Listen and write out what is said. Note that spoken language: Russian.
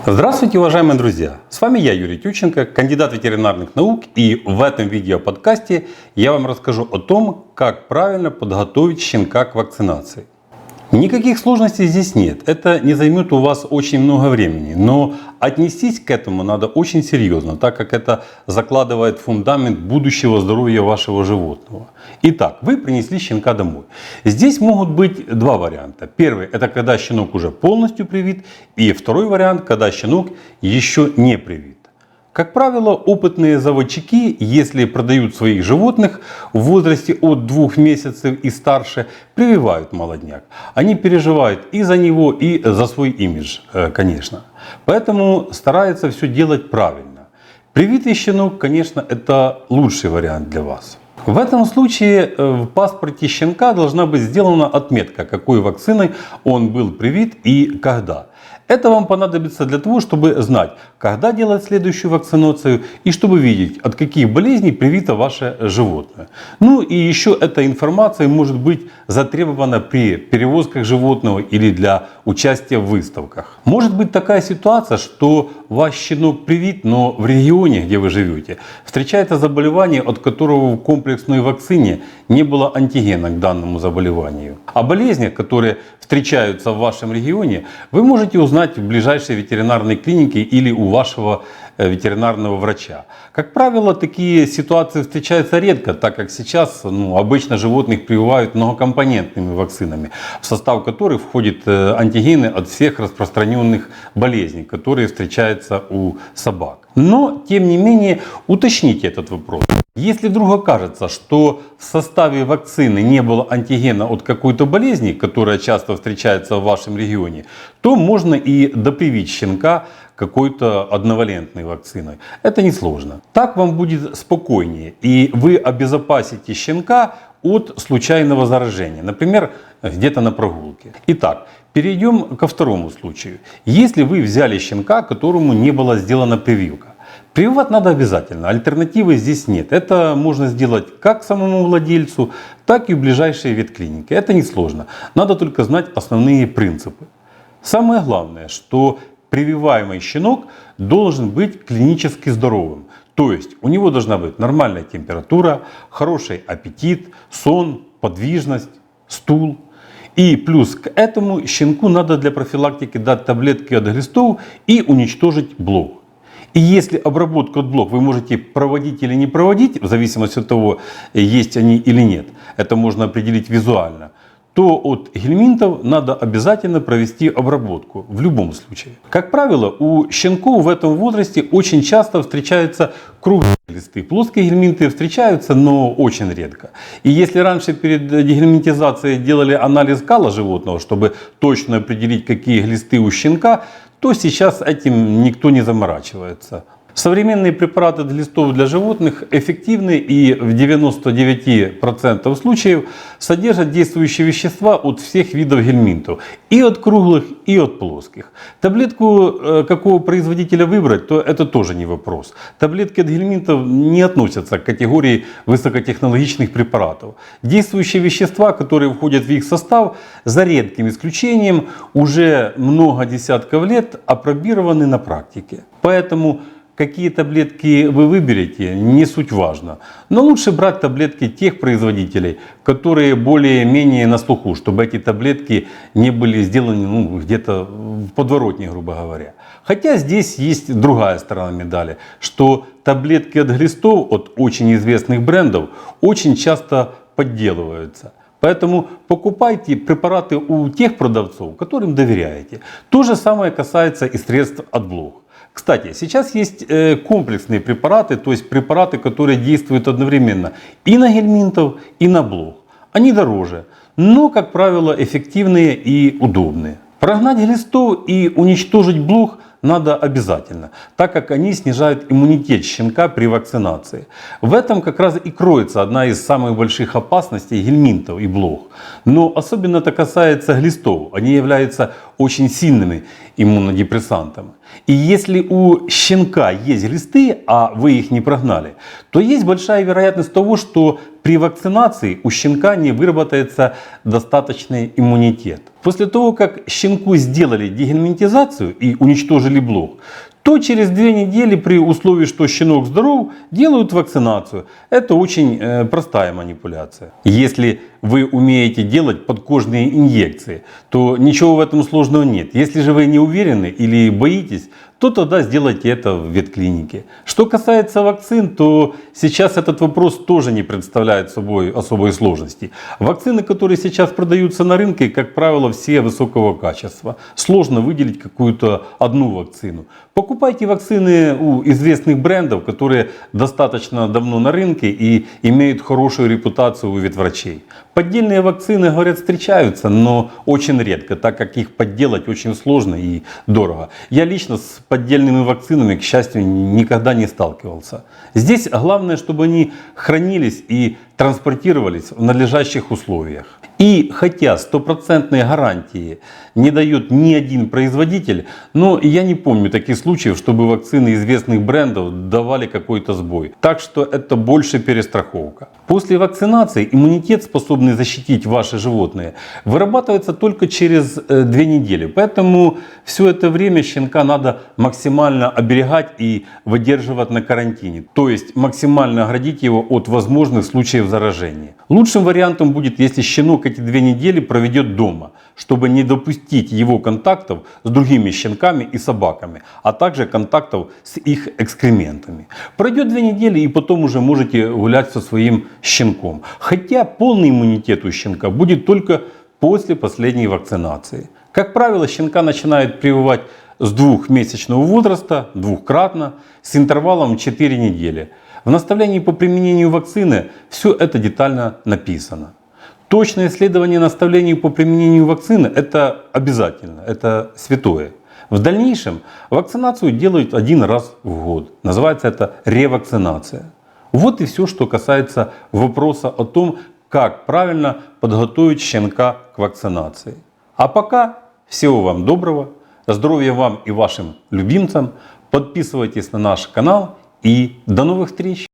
Здравствуйте, уважаемые друзья! С вами я, Юрий Тютченко, кандидат ветеринарных наук, и в этом видеоподкасте я вам расскажу о том, как правильно подготовить щенка к вакцинации. Никаких сложностей здесь нет, это не займет у вас очень много времени, но отнестись к этому надо очень серьезно, так как это закладывает фундамент будущего здоровья вашего животного. Итак, вы принесли щенка домой. Здесь могут быть два варианта. Первый — это когда щенок уже полностью привит, и второй вариант, когда щенок еще не привит. Как правило, опытные заводчики, если продают своих животных в возрасте от 2 месяцев и старше, прививают молодняк. Они переживают и за него, и за свой имидж, конечно. Поэтому стараются все делать правильно. Привитый щенок, конечно, это лучший вариант для вас. В этом случае в паспорте щенка должна быть сделана отметка, какой вакциной он был привит и когда. Это вам понадобится для того, чтобы знать, когда делать следующую вакцинацию и чтобы видеть, от каких болезней привито ваше животное. Ну и еще эта информация может быть затребована при перевозках животного или для участия в выставках. Может быть такая ситуация, что ваш щенок привит, но в регионе, где вы живете, встречается заболевание, от которого в комплексной вакцине не было антигена к данному заболеванию. О болезнях, которые встречаются в вашем регионе, вы можете узнать в ближайшей ветеринарной клинике или у вашего ветеринарного врача. Как правило, такие ситуации встречаются редко, так как сейчас обычно животных прививают многокомпонентными вакцинами, в состав которых входят антигены от всех распространенных болезней, которые встречаются у собак. Но, тем не менее, уточните этот вопрос. Если вдруг окажется, что в составе вакцины не было антигена от какой-то болезни, которая часто встречается в вашем регионе, то можно и допривить щенка какой-то одновалентной вакциной. Это несложно. Так вам будет спокойнее, и вы обезопасите щенка от случайного заражения, например, где-то на прогулке. Итак, перейдем ко второму случаю. Если вы взяли щенка, которому не была сделана прививка. Прививать надо обязательно, альтернативы здесь нет. Это можно сделать как самому владельцу, так и в ближайшей ветклинике. Это несложно, надо только знать основные принципы. Самое главное, что прививаемый щенок должен быть клинически здоровым. То есть у него должна быть нормальная температура, хороший аппетит, сон, подвижность, стул. И плюс к этому щенку надо для профилактики дать таблетки от глистов и уничтожить блох. И если обработку от блох вы можете проводить или не проводить, в зависимости от того, есть они или нет, это можно определить визуально, то от гельминтов надо обязательно провести обработку в любом случае. Как правило, у щенков в этом возрасте очень часто встречаются круглые глисты. Плоские гельминты встречаются, но очень редко. И если раньше перед дегельминтизацией делали анализ кала животного, чтобы точно определить, какие глисты у щенка, то сейчас этим никто не заморачивается. Современные препараты от глистов для животных эффективны и в 99% случаев содержат действующие вещества от всех видов гельминтов. И от круглых, и от плоских. Таблетку какого производителя выбрать, то это тоже не вопрос. Таблетки от гельминтов не относятся к категории высокотехнологичных препаратов. Действующие вещества, которые входят в их состав, за редким исключением, уже много десятков лет апробированы на практике. Поэтому какие таблетки вы выберете, не суть важно. Но лучше брать таблетки тех производителей, которые более-менее на слуху, чтобы эти таблетки не были сделаны где-то в подворотне, грубо говоря. Хотя здесь есть другая сторона медали, что таблетки от глистов, от очень известных брендов, очень часто подделываются. Поэтому покупайте препараты у тех продавцов, которым доверяете. То же самое касается и средств от блох. Кстати, сейчас есть комплексные препараты, то есть препараты, которые действуют одновременно и на гельминтов, и на блох. Они дороже, но, как правило, эффективные и удобные. Прогнать глистов и уничтожить блох надо обязательно, так как они снижают иммунитет щенка при вакцинации. В этом как раз и кроется одна из самых больших опасностей гельминтов и блох. Но особенно это касается глистов. Они являются очень сильными иммунодепрессантами. И если у щенка есть глисты, а вы их не прогнали, то есть большая вероятность того, что при вакцинации у щенка не выработается достаточный иммунитет. После того, как щенку сделали дегельминтизацию и уничтожили вели блог, то через 2 недели при условии, что щенок здоров, делают вакцинацию. Это очень простая манипуляция. Если вы умеете делать подкожные инъекции, то ничего в этом сложного нет. Если же вы не уверены или боитесь, то тогда сделайте это в ветклинике. Что касается вакцин, то сейчас этот вопрос тоже не представляет собой особой сложности. Вакцины, которые сейчас продаются на рынке, как правило, все высокого качества. Сложно выделить какую-то одну вакцину. Покупайте вакцины у известных брендов, которые достаточно давно на рынке и имеют хорошую репутацию у ветврачей. Поддельные вакцины, говорят, встречаются, но очень редко, так как их подделать очень сложно и дорого. Я лично с поддельными вакцинами, к счастью, никогда не сталкивался. Здесь главное, чтобы они хранились и транспортировались в надлежащих условиях. И хотя стопроцентной гарантии не дает ни один производитель, но я не помню таких случаев, чтобы вакцины известных брендов давали какой-то сбой. Так что это больше перестраховка. После вакцинации иммунитет, способный защитить ваши животные, вырабатывается только через 2 недели. Поэтому все это время щенка надо максимально оберегать и выдерживать на карантине. То есть максимально оградить его от возможных случаев заражения. Лучшим вариантом будет, если щенок эти 2 недели проведет дома, чтобы не допустить его контактов с другими щенками и собаками, а также контактов с их экскрементами. Пройдет 2 недели, и потом уже можете гулять со своим щенком. Хотя полный иммунитет у щенка будет только после последней вакцинации. Как правило, щенка начинают прививать с 2-месячного возраста, двукратно, с интервалом 4 недели. В наставлении по применению вакцины все это детально написано. Точное исследование наставлений по применению вакцины – это обязательно, это святое. В дальнейшем вакцинацию делают 1 раз в год. Называется это ревакцинация. Вот и все, что касается вопроса о том, как правильно подготовить щенка к вакцинации. А пока всего вам доброго, здоровья вам и вашим любимцам. Подписывайтесь на наш канал и до новых встреч!